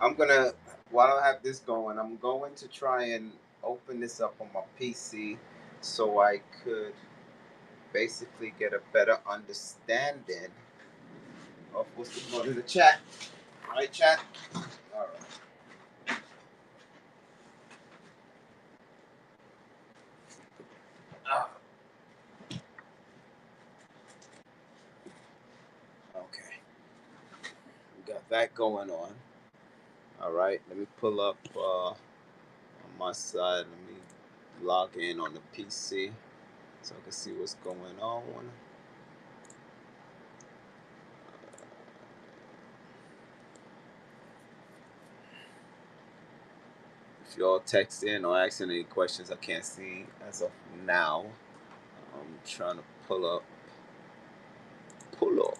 I'm gonna while I have this going, I'm going to try and open this up on my PC so I could basically get a better understanding of what's going on in the chat. Right, chat? All right. Ah, okay. We got that going on. All right. Let me pull up on my side. Let me log in on the PC so I can see what's going on. If y'all text in or asking any questions, I can't see as of now. I'm trying to pull up, pull up.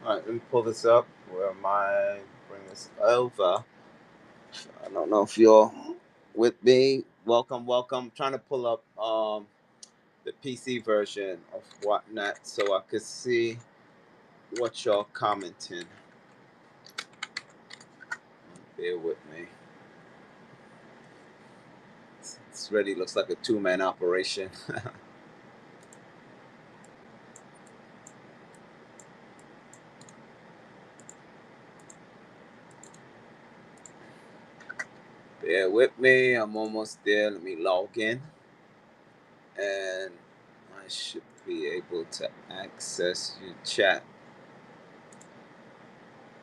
All right, let me pull this up. Where am I? Bring this over. I don't know if you're with me. Welcome, welcome. I'm trying to pull up the PC version of whatnot so I could see what y'all commenting. Bear with me. This really looks like a two-man operation. Bear with me. I'm almost there. Let me log in. And I should be able to access your chat.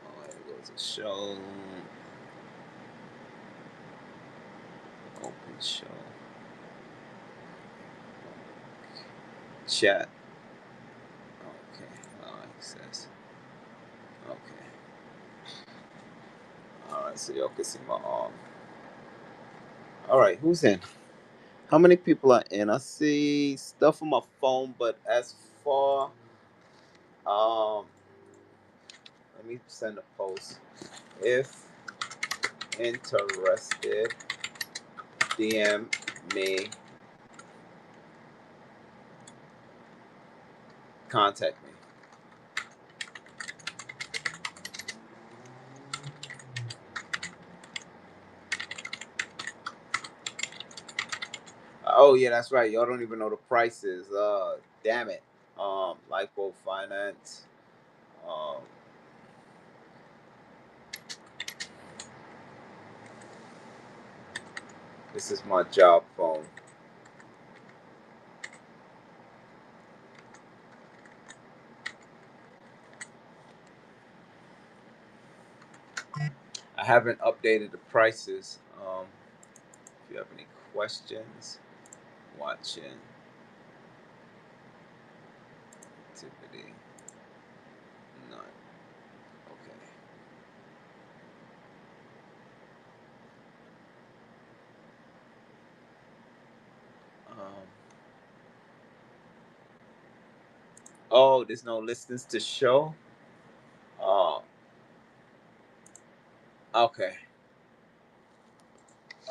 Oh, there goes a show. Open show. Chat. Okay. Allow access. Okay. Alright, so y'all can see my arm. Alright, who's in? How many people are in? I see stuff on my phone, but as far let me send a post. If interested, DM me, contact me. Oh yeah, that's right. Y'all don't even know the prices. Damn it. Lyco Finance. Um, this is my job phone. I haven't updated the prices. If you have any questions, watching activity, none. Okay. Um, oh, there's no listings to show. Oh, okay.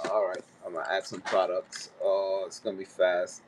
All right. I'm gonna add some products. Oh, it's gonna be fast.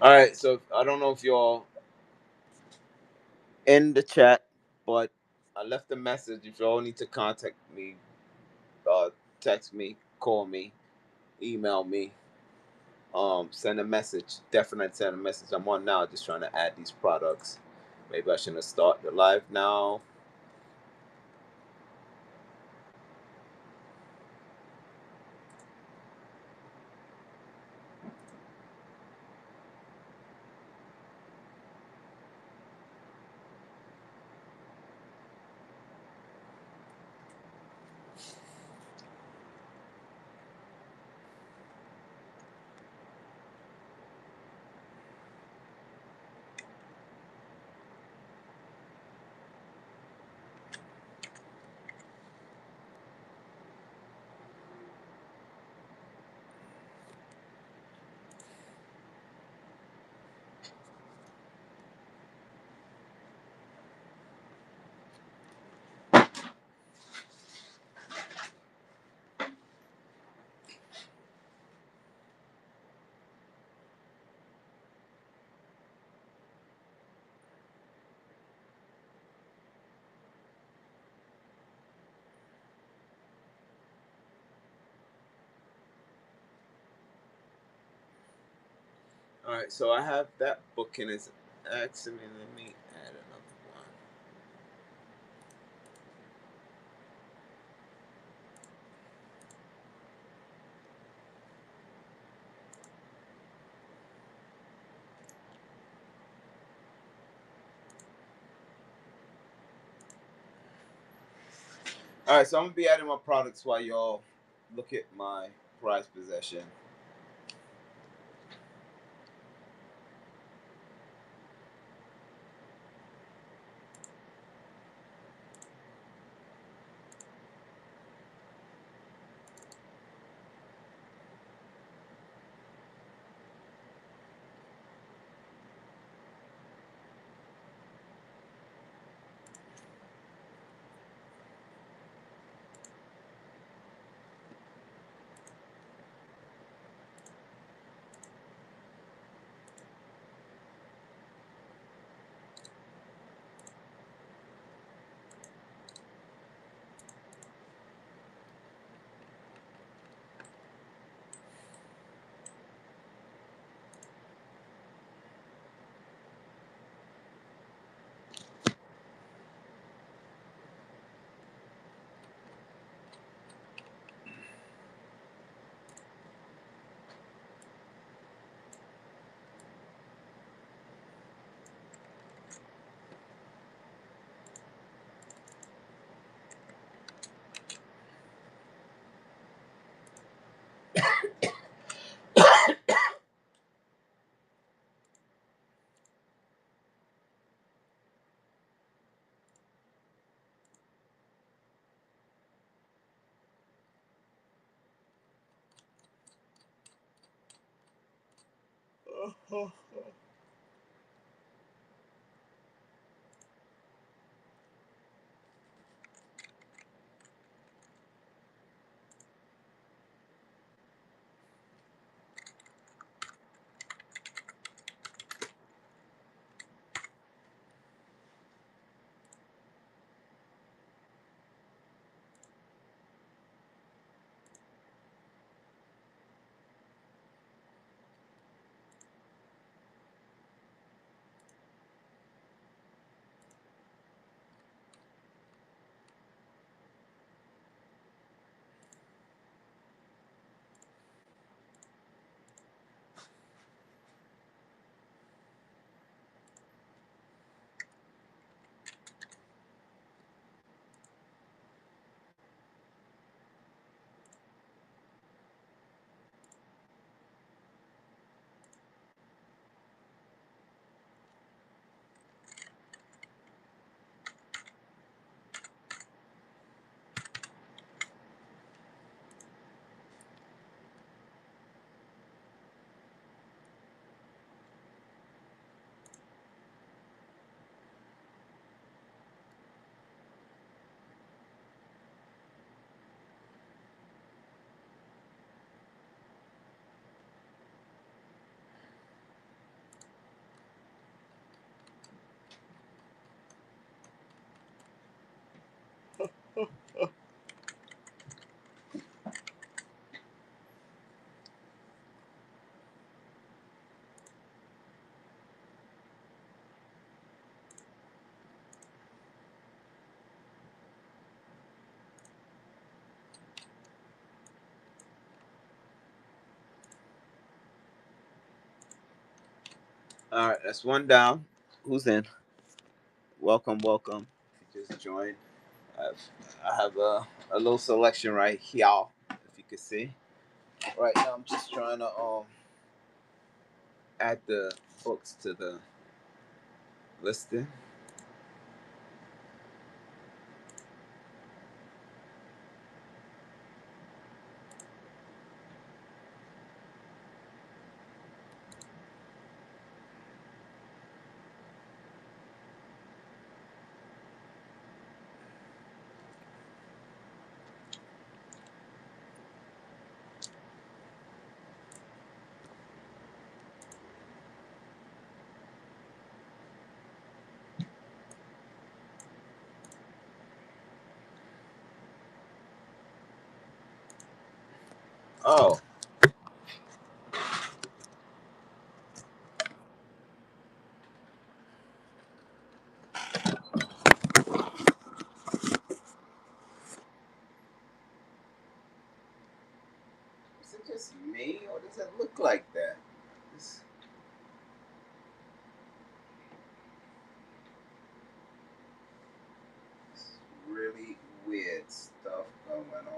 All right, so I don't know if you're in the chat, but I left a message. If y'all need to contact me, uh, text me, call me, email me, send a message. Definitely send a message. I'm on now, just trying to add these products. Maybe I shouldn't start the live now. All right, so I have that booking as excellent. Let me add another one. All right, so I'm gonna be adding my products while y'all look at my prize possession. All right, that's one down. Who's in? Welcome, welcome. If you just joined, I have a little selection right here. If you can see, right now I'm just trying to add the books to the listing. Oh, is it just me, or does it look like that? This is really weird stuff going on.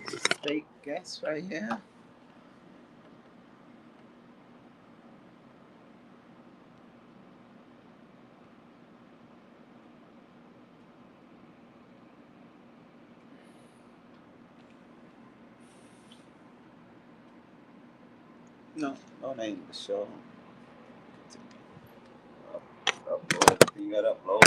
This is fake gas right here. No, no name to show. Upload. You got upload.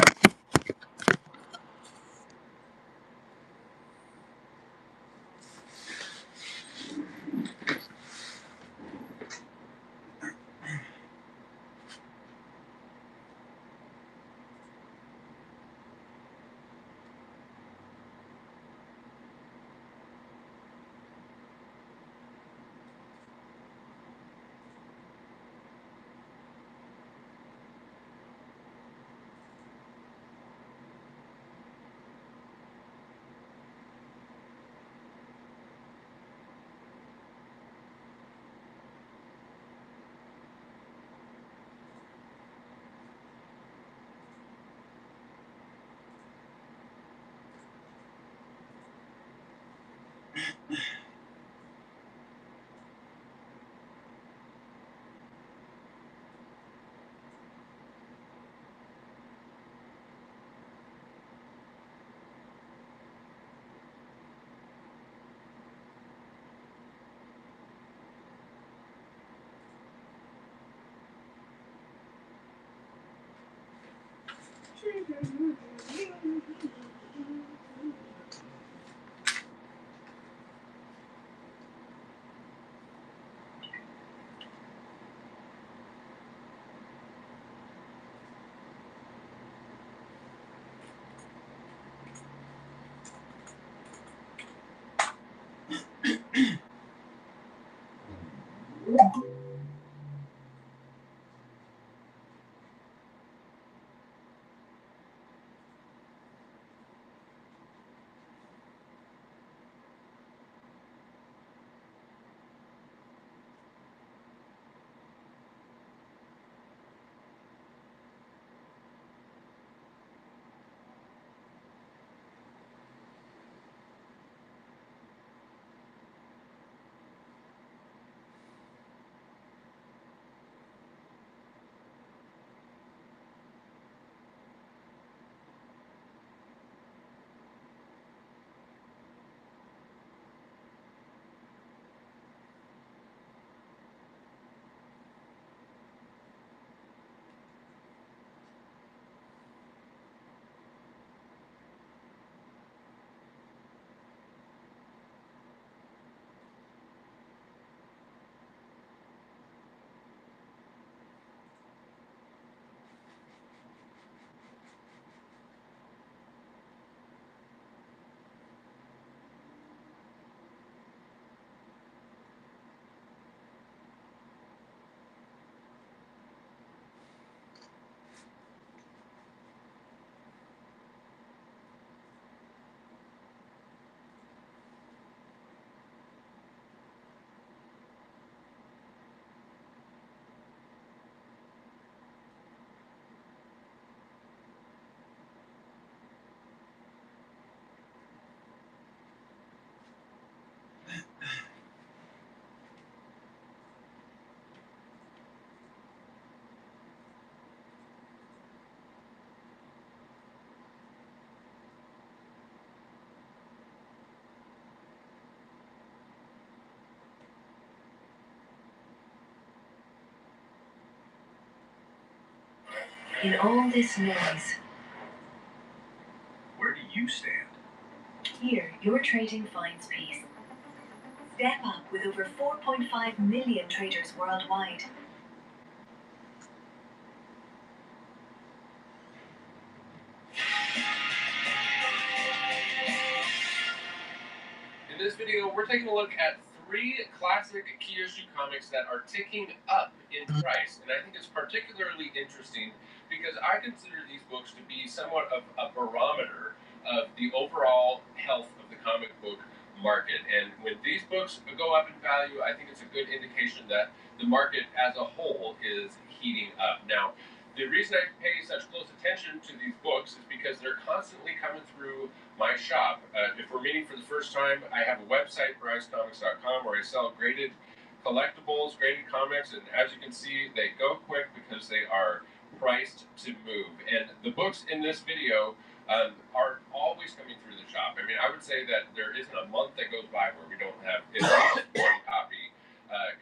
In all this noise, where do you stand? Here, your trading finds peace. Step up with over 4.5 million traders worldwide. In this video, we're taking a look at 3 classic key issue comics that are ticking up in price. And I think it's particularly interesting because I consider these books to be somewhat of a barometer of the overall health of the comic book market. And when these books go up in value, I think it's a good indication that the market as a whole is heating up. Now, the reason I pay such close attention to these books is because they're constantly coming through my shop. If we're meeting for the first time, I have a website, bricecomics.com, where I sell graded collectibles, graded comics, and as you can see, they go quick because they are priced to move. And the books in this video are always coming through the shop. I mean, I would say that there isn't a month that goes by where we don't have at least one copy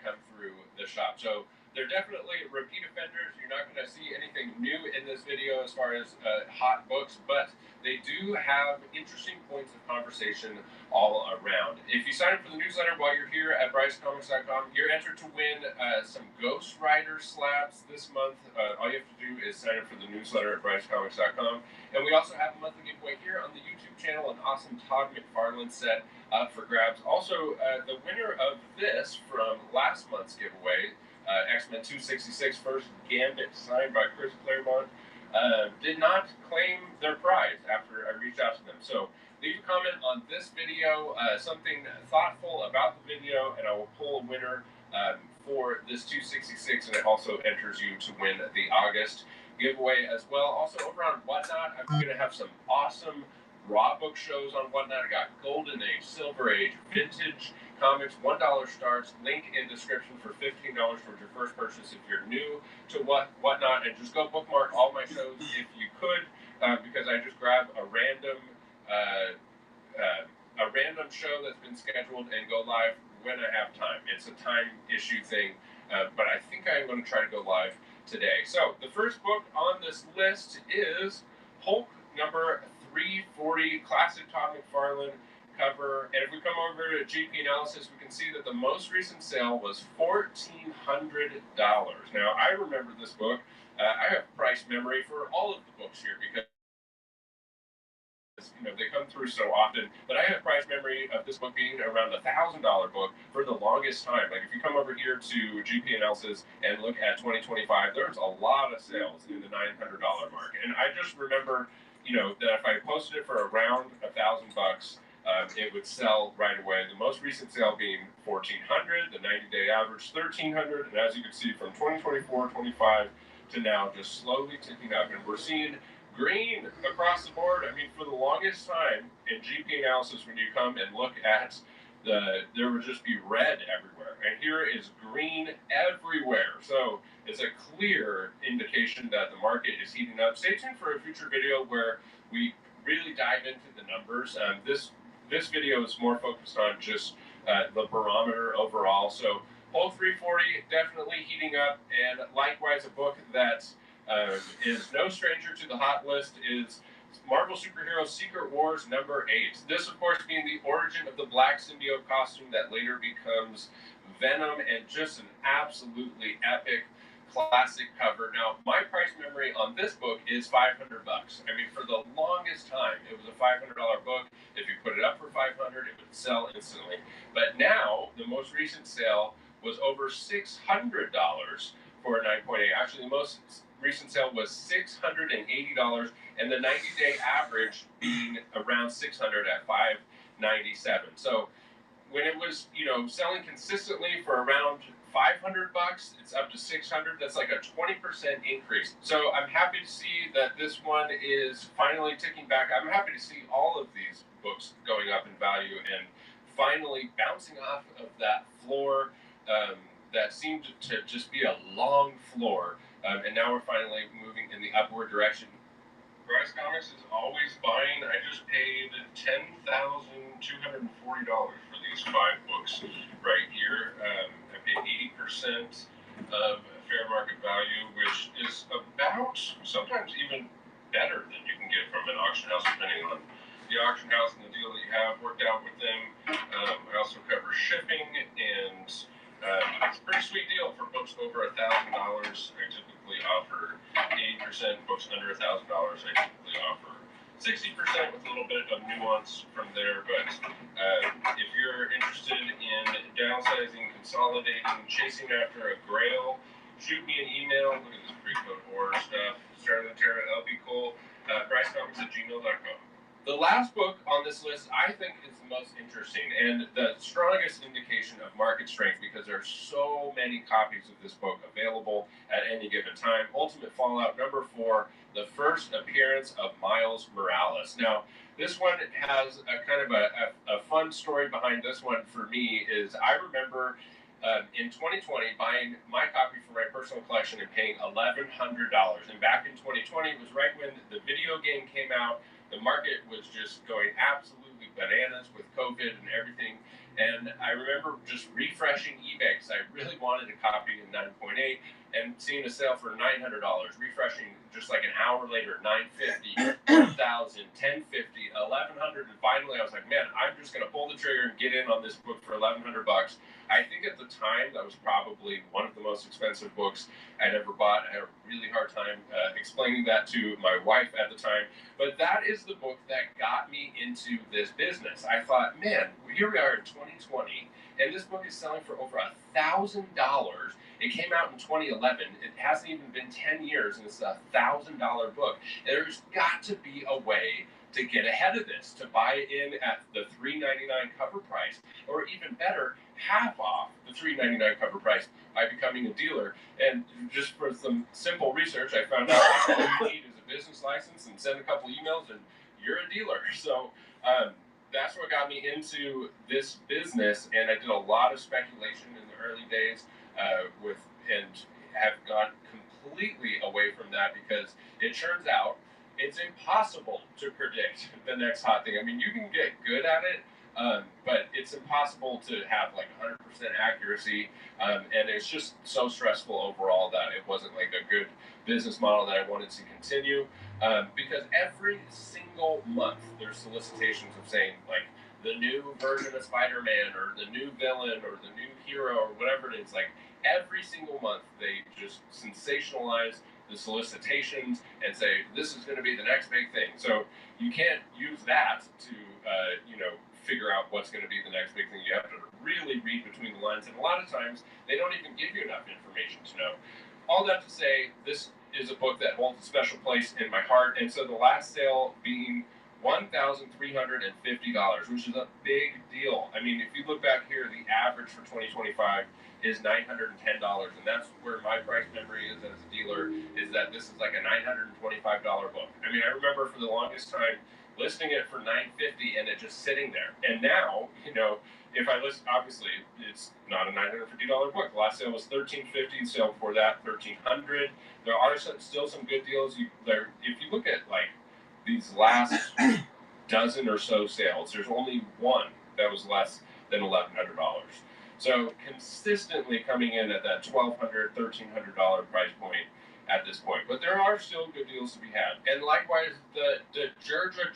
come through the shop. So they're definitely repeat offenders. You're not going to see anything new in this video as far as hot books, but they do have interesting points of conversation all around. If you sign up for the newsletter while you're here at bricecomics.com, you're entered to win some Ghost Rider slabs this month. All you have to do is sign up for the newsletter at bricecomics.com. And we also have a monthly giveaway here on the YouTube channel, an awesome Todd McFarlane set up for grabs. Also, the winner of this from last month's giveaway, X-Men 266 First Gambit, signed by Chris Claremont, did not claim their prize after I reached out to them. So leave a comment on this video, something thoughtful about the video, and I will pull a winner for this 266, and it also enters you to win the August giveaway as well. Also, over on Whatnot, I'm going to have some awesome raw book shows on Whatnot. I got Golden Age, Silver Age, Vintage Comics, $1 starts, link in description for $15 towards your first purchase if you're new to Whatnot, and just go bookmark all my shows if you could, because I just grab a random show that's been scheduled and go live when I have time. It's a time issue thing, but I think I'm going to try to go live today. So the first book on this list is Hulk number 340, classic Todd McFarlane cover. And if we come over to GP Analysis, we can see that the most recent sale was $1,400. Now, I remember this book. I have price memory for all of the books here because they come through so often, but I have price memory of this book being around the $1,000 book for the longest time. Like, if you come over here to GP Analysis and look at 2025, there's a lot of sales in the $900 mark. And I just remember, that if I posted it for around $1,000, it would sell right away. The most recent sale being $1,400, the 90-day average $1,300, and as you can see, from 2024, 25 to now, just slowly ticking up. And we're seeing green across the board. I mean, for the longest time in GP Analysis, when you come and look at there would just be red everywhere, and here is green everywhere. So it's a clear indication that the market is heating up. Stay tuned for a future video where we really dive into the numbers. This video is more focused on just the barometer overall. So Hulk 340 definitely heating up, and likewise a book that is no stranger to the hot list is Marvel Superhero Secret Wars number 8. This, of course, being the origin of the black symbiote costume that later becomes Venom, and just an absolutely epic classic cover. Now, my price memory on this book is $500. I mean, for the longest time, it was a $500 book. If you put it up for $500, it would sell instantly. But now, the most recent sale was over $600 for a 9.8. Actually, the most recent sale was $680, and the 90-day average being around $600 at $597. So when it was, selling consistently for around $500, it's up to $600. That's like a 20% increase. So I'm happy to see that this one is finally ticking back. I'm happy to see all of these books going up in value and finally bouncing off of that floor that seemed to just be a long floor. And now we're finally moving in the upward direction. Bryce Comics is always buying. I just paid $10,240 for these 5 books right here. I paid 80% of fair market value, which is about, sometimes even better than you can get from an auction house, depending on the auction house and the deal that you have worked out with them. I also cover shipping, and it's a pretty sweet deal for books over $1,000. I typically offer 80%. Books under $1,000, I typically offer 60% with a little bit of nuance from there. But if you're interested in downsizing, consolidating, chasing after a grail, shoot me an email. Look at this pre-code horror stuff. Start of the Terra, LP Cole, BryceComics@gmail.com. The last book on this list, I think, is the most interesting and the strongest indication of market strength, because there are so many copies of this book available at any given time. Ultimate Fallout #4, the first appearance of Miles Morales. Now, this one has a kind of a fun story behind this one for me. Is I remember in 2020 buying my copy for my personal collection and paying $1,100. And back in 2020, it was right when the video game came out. The market was just going absolutely bananas with COVID and everything. And I remember just refreshing eBay because I really wanted a copy in 9.8 and seeing a sale for $900, refreshing just like an hour later, $950, $1,000, $1,050, $1,100. And finally I was like, man, I'm just going to pull the trigger and get in on this book for $1,100. I think at the time that was probably one of the most expensive books I'd ever bought. I had a really hard time explaining that to my wife at the time. But that is the book that got me into this business. I thought, man, here we are in 2020, and this book is selling for over $1,000. It came out in 2011. It hasn't even been 10 years, and it's a $1,000 book. There's got to be a way to get ahead of this, to buy in at the $3.99 cover price, or even better, half off the $3.99 cover price by becoming a dealer. And just for some simple research, I found out that all you need is a business license and send a couple emails, and you're a dealer. So that's what got me into this business, and I did a lot of speculation in the early days and have gone completely away from that, because it turns out it's impossible to predict the next hot thing. I mean, you can get good at it, but it's impossible to have like 100% accuracy, and it's just so stressful overall that it wasn't like a good business model that I wanted to continue, because every single month there's solicitations of saying like the new version of Spider-Man or the new villain or the new hero or whatever it is. Like every single month they just sensationalize the solicitations and say this is going to be the next big thing. So you can't use that to figure out what's going to be the next big thing. You have to really read between the lines, and a lot of times they don't even give you enough information to know. All that to say, this is a book that holds a special place in my heart. And so the last sale being $1,350, which is a big deal. I mean, if you look back here, the average for 2025 is $910, and that's where my price memory is as a dealer, is that this is like a $925 book. I mean, I remember for the longest time listing it for $950 and it just sitting there. And now, if I list, obviously it's not a $950 book. The last sale was $1,350. The sale before that, $1,300. There are still some good deals. If you look at like these last dozen or so sales, there's only one that was less than $1,100. So consistently coming in at that $1,200, $1,300 price point at this point. But there are still good deals to be had. And likewise, the Georgia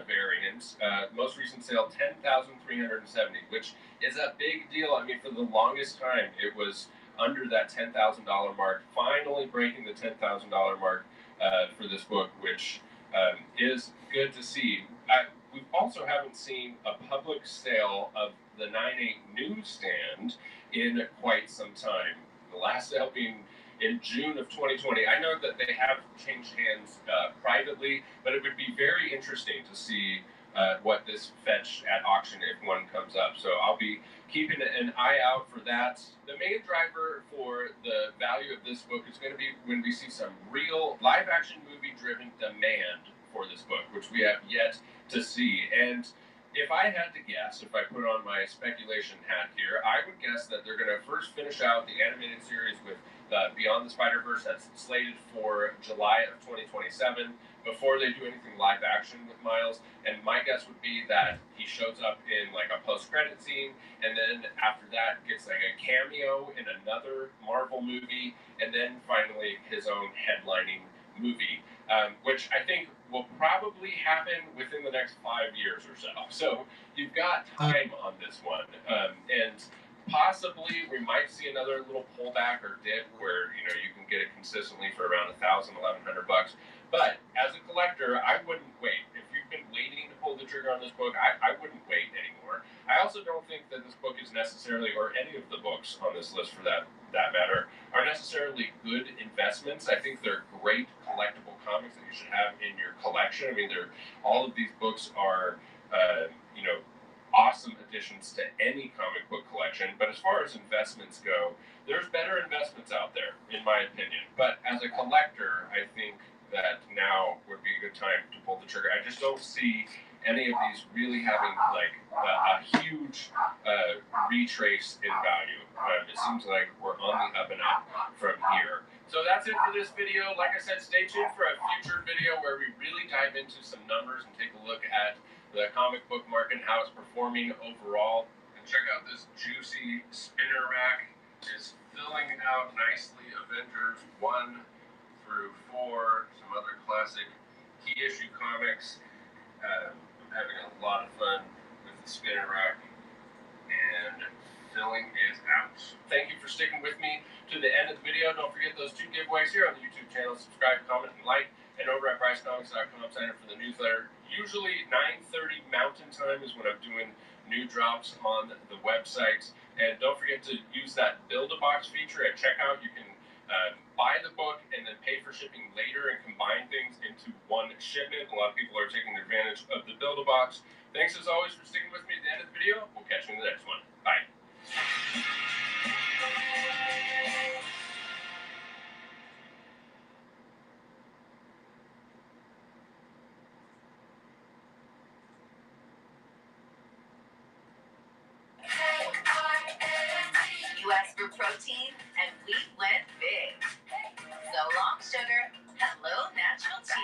variant, most recent sale, $10,370, which is a big deal. I mean, for the longest time, it was under that $10,000 mark, finally breaking the $10,000 mark for this book, which is good to see. We also haven't seen a public sale of the 9.8 newsstand in quite some time. The last sale being in June of 2020. I know that they have changed hands privately, but it would be very interesting to see what this fetched at auction if one comes up. So I'll be keeping an eye out for that. The main driver for the value of this book is going to be when we see some real live-action movie-driven demand for this book, which we have yet to see. And if I had to guess, if I put on my speculation hat here, I would guess that they're going to first finish out the animated series with Beyond the Spider-Verse. That's slated for July of 2027. before they do anything live action with Miles. And my guess would be that he shows up in like a post-credit scene, and then after that gets like a cameo in another Marvel movie, and then finally his own headlining movie, which I think will probably happen within the next 5 years or so. So you've got time on this one, and possibly we might see another little pullback or dip where you can get it consistently for around $1,000, $1,100. But as a collector, I wouldn't wait. If you've been waiting to pull the trigger on this book, I wouldn't wait anymore. I also don't think that this book is necessarily, or any of the books on this list for that matter, are necessarily good investments. I think they're great collectible comics that you should have in your collection. I mean, all of these books are, awesome additions to any comic book collection. But as far as investments go, there's better investments out there, in my opinion. But as a collector, I think that now would be a good time to pull the trigger. I just don't see any of these really having like a huge retrace in value. It seems like we're on the up and up from here. So that's it for this video. Like I said, stay tuned for a future video where we really dive into some numbers and take a look at the comic book market and how it's performing overall. And check out this juicy spinner rack. It's filling out nicely Avengers 1 through 4, some other classic key issue comics. I'm having a lot of fun with the spinner rack, and filling is out. Thank you for sticking with me to the end of the video. Don't forget those 2 giveaways here on the YouTube channel. Subscribe, comment, and like. And over at BryceComics.com, sign up for the newsletter. Usually 9:30 Mountain Time is when I'm doing new drops on the website. And don't forget to use that Build-A-Box feature at checkout. You can buy the book and then pay for shipping later and combine things into one shipment. A lot of people are taking advantage of the Build-A-Box. Thanks as always for sticking with me at the end of the video. We'll catch you in the next one. Bye. You asked for protein, and we went big. So long, sugar. Hello, natural tea.